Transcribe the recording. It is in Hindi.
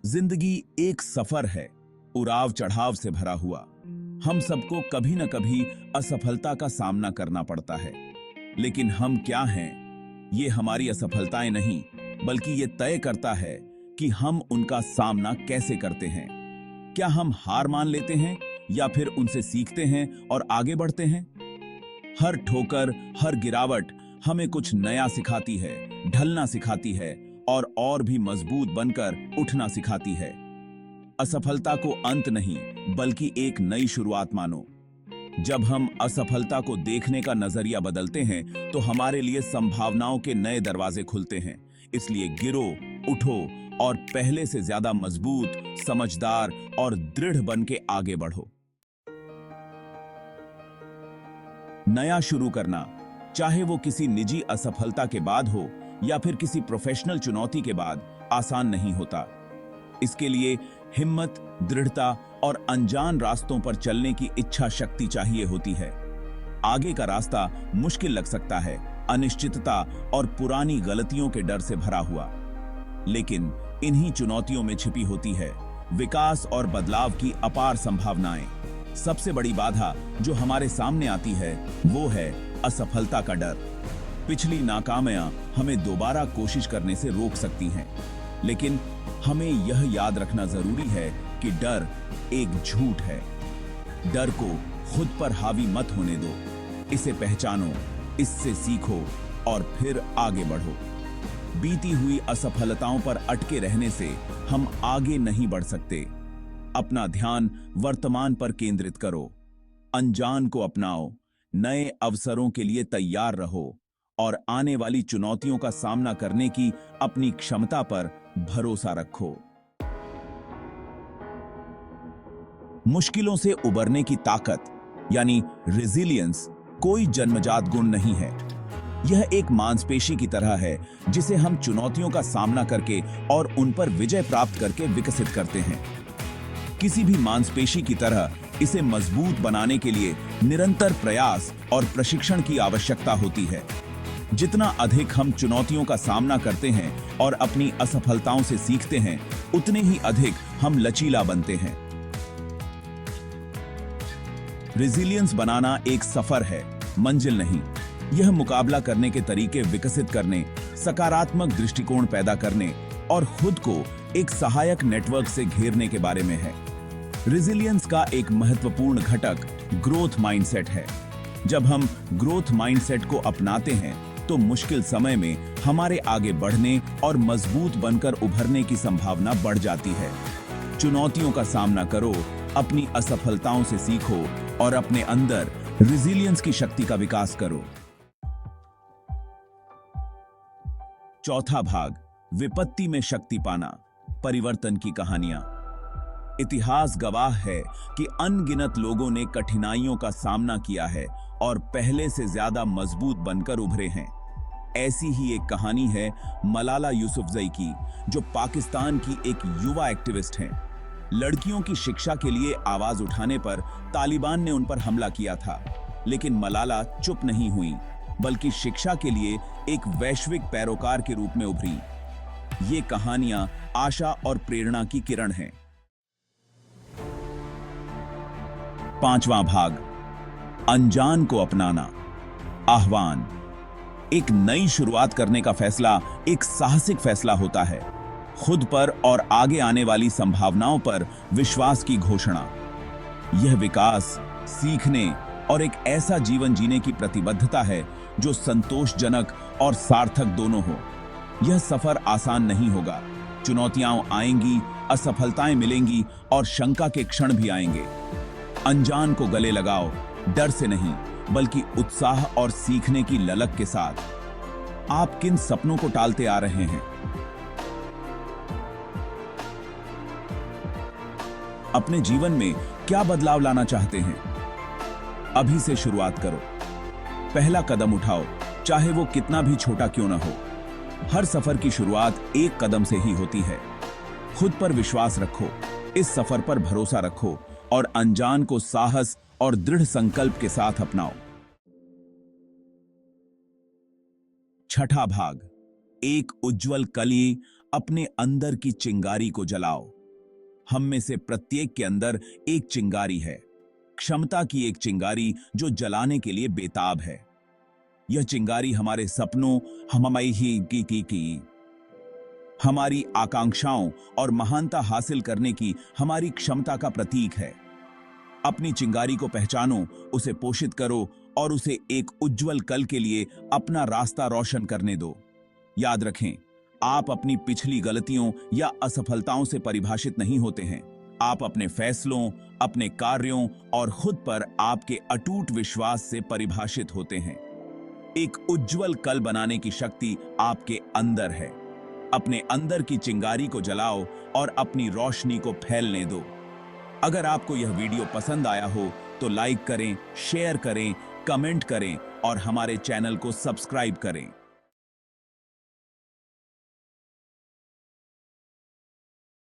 जिंदगी एक सफर है, उड़ाव चढ़ाव से भरा हुआ। हम सबको कभी न कभी असफलता का सामना करना पड़ता है, लेकिन हम क्या हैं, ये हमारी असफलताएं नहीं, बल्कि ये तय करता है कि हम उनका सामना कैसे करते हैं। क्या हम हार मान लेते हैं या फिर उनसे सीखते हैं और आगे बढ़ते हैं? हर ठोकर, हर गिरावट हमें कुछ नया सिखाती है, ढलना सिखाती है और भी मजबूत बनकर उठना सिखाती है। असफलता को अंत नहीं, बल्कि एक नई शुरुआत मानो। जब हम असफलता को देखने का नजरिया बदलते हैं, तो हमारे लिए संभावनाओं के नए दरवाजे खुलते हैं। इसलिए गिरो, उठो और पहले से ज्यादा मजबूत, समझदार और दृढ़ बन के आगे बढ़ो। नया शुरू करना, चाहे वो किसी निजी असफलता के बाद हो या फिर किसी प्रोफेशनल चुनौती के बाद, आसान नहीं होता। इसके लिए हिम्मत, दृढ़ता और अनजान रास्तों पर चलने की इच्छा शक्ति चाहिए होती है। आगे का रास्ता मुश्किल लग सकता है, अनिश्चितता और पुरानी गलतियों के डर से भरा हुआ, लेकिन इन्हीं चुनौतियों में छिपी होती है विकास और बदलाव की अपार संभावनाएं। सबसे बड़ी बाधा जो हमारे सामने आती है, वो है असफलता का डर। पिछली नाकामियां हमें दोबारा कोशिश करने से रोक सकती हैं, लेकिन हमें यह याद रखना जरूरी है कि डर एक झूठ है। डर को खुद पर हावी मत होने दो, इसे पहचानो, इससे सीखो और फिर आगे बढ़ो। बीती हुई असफलताओं पर अटके रहने से हम आगे नहीं बढ़ सकते। अपना ध्यान वर्तमान पर केंद्रित करो, अनजान को अपनाओ, नए अवसरों के लिए तैयार रहो और आने वाली चुनौतियों का सामना करने की अपनी क्षमता पर भरोसा रखो। मुश्किलों से उबरने की ताकत यानी रेजिलियंस कोई जन्मजात गुण नहीं है। यह एक मांसपेशी की तरह है जिसे हम चुनौतियों का सामना करके और उन पर विजय प्राप्त करके विकसित करते हैं। किसी भी मांसपेशी की तरह इसे मजबूत बनाने के लिए निरंतर प्रयास और प्रशिक्षण की आवश्यकता होती है। जितना अधिक हम चुनौतियों का सामना करते हैं और अपनी असफलताओं से सीखते हैं, उतने ही अधिक हम लचीला बनते हैं। रेजिलियंस बनाना एक सफर है, मंजिल नहीं। यह मुकाबला करने के तरीके विकसित करने, सकारात्मक दृष्टिकोण पैदा करने और खुद को एक सहायक नेटवर्क से घेरने के बारे में है। रेजिलियंस का एक महत्वपूर्ण घटक ग्रोथ माइंडसेट है। जब हम ग्रोथ माइंडसेट को अपनाते हैं, तो मुश्किल समय में हमारे आगे बढ़ने और मजबूत बनकर उभरने की संभावना बढ़ जाती है। चुनौतियों का सामना करो, अपनी असफलताओं से सीखो और अपने अंदर रेजिलियंस की शक्ति का विकास करो। चौथा भाग, विपत्ति में शक्ति पाना, परिवर्तन की कहानियां। इतिहास गवाह है कि अनगिनत लोगों ने कठिनाइयों का सामना किया है और पहले से ज्यादा मजबूत बनकर उभरे हैं। ऐसी ही एक कहानी है मलाला यूसुफजई की, जो पाकिस्तान की एक युवा एक्टिविस्ट हैं। लड़कियों की शिक्षा के लिए आवाज उठाने पर तालिबान ने उन पर हमला किया था, लेकिन मलाला चुप नहीं हुई, बल्कि शिक्षा के लिए एक वैश्विक पैरोकार के रूप में उभरी। ये कहानियां आशा और प्रेरणा की किरण हैं। पांचवां भाग, अनजान को अपनाना, आह्वान। एक नई शुरुआत करने का फैसला एक साहसिक फैसला होता है। खुद पर और आगे आने वाली संभावनाओं पर विश्वास की घोषणा। यह विकास, सीखने और एक ऐसा जीवन जीने की प्रतिबद्धता है जो संतोषजनक और सार्थक दोनों हो। यह सफर आसान नहीं होगा। चुनौतियां आएंगी, असफलताएं मिलेंगी और शंका के क्षण भी आएंगे। अनजान को गले लगाओ, डर से नहीं, बल्कि उत्साह और सीखने की ललक के साथ। आप किन सपनों को टालते आ रहे हैं? अपने जीवन में क्या बदलाव लाना चाहते हैं? अभी से शुरुआत करो। पहला कदम उठाओ, चाहे वो कितना भी छोटा क्यों ना हो। हर सफर की शुरुआत एक कदम से ही होती है। खुद पर विश्वास रखो, इस सफर पर भरोसा रखो और अनजान को साहस और दृढ़ संकल्प के साथ अपनाओ। छठा भाग, एक उज्जवल कली अपने अंदर की चिंगारी को जलाओ। हम में से प्रत्येक के अंदर एक चिंगारी है, क्षमता की एक चिंगारी जो जलाने के लिए बेताब है। यह चिंगारी हमारे सपनों, हमारी आकांक्षाओं और महानता हासिल करने की हमारी क्षमता का प्रतीक है। अपनी चिंगारी को पहचानो, उसे पोषित करो और उसे एक उज्जवल कल के लिए अपना रास्ता रोशन करने दो। याद रखें, आप अपनी पिछली गलतियों या असफलताओं से परिभाषित नहीं होते हैं। आप अपने फैसलों, अपने कार्यों और खुद पर आपके अटूट विश्वास से परिभाषित होते हैं। एक उज्जवल कल बनाने की शक्ति आपके अंदर है। अपने अंदर की चिंगारी को जलाओ और अपनी रोशनी को फैलने दो। अगर आपको यह वीडियो पसंद आया हो तो लाइक करें, शेयर करें, कमेंट करें और हमारे चैनल को सब्सक्राइब करें।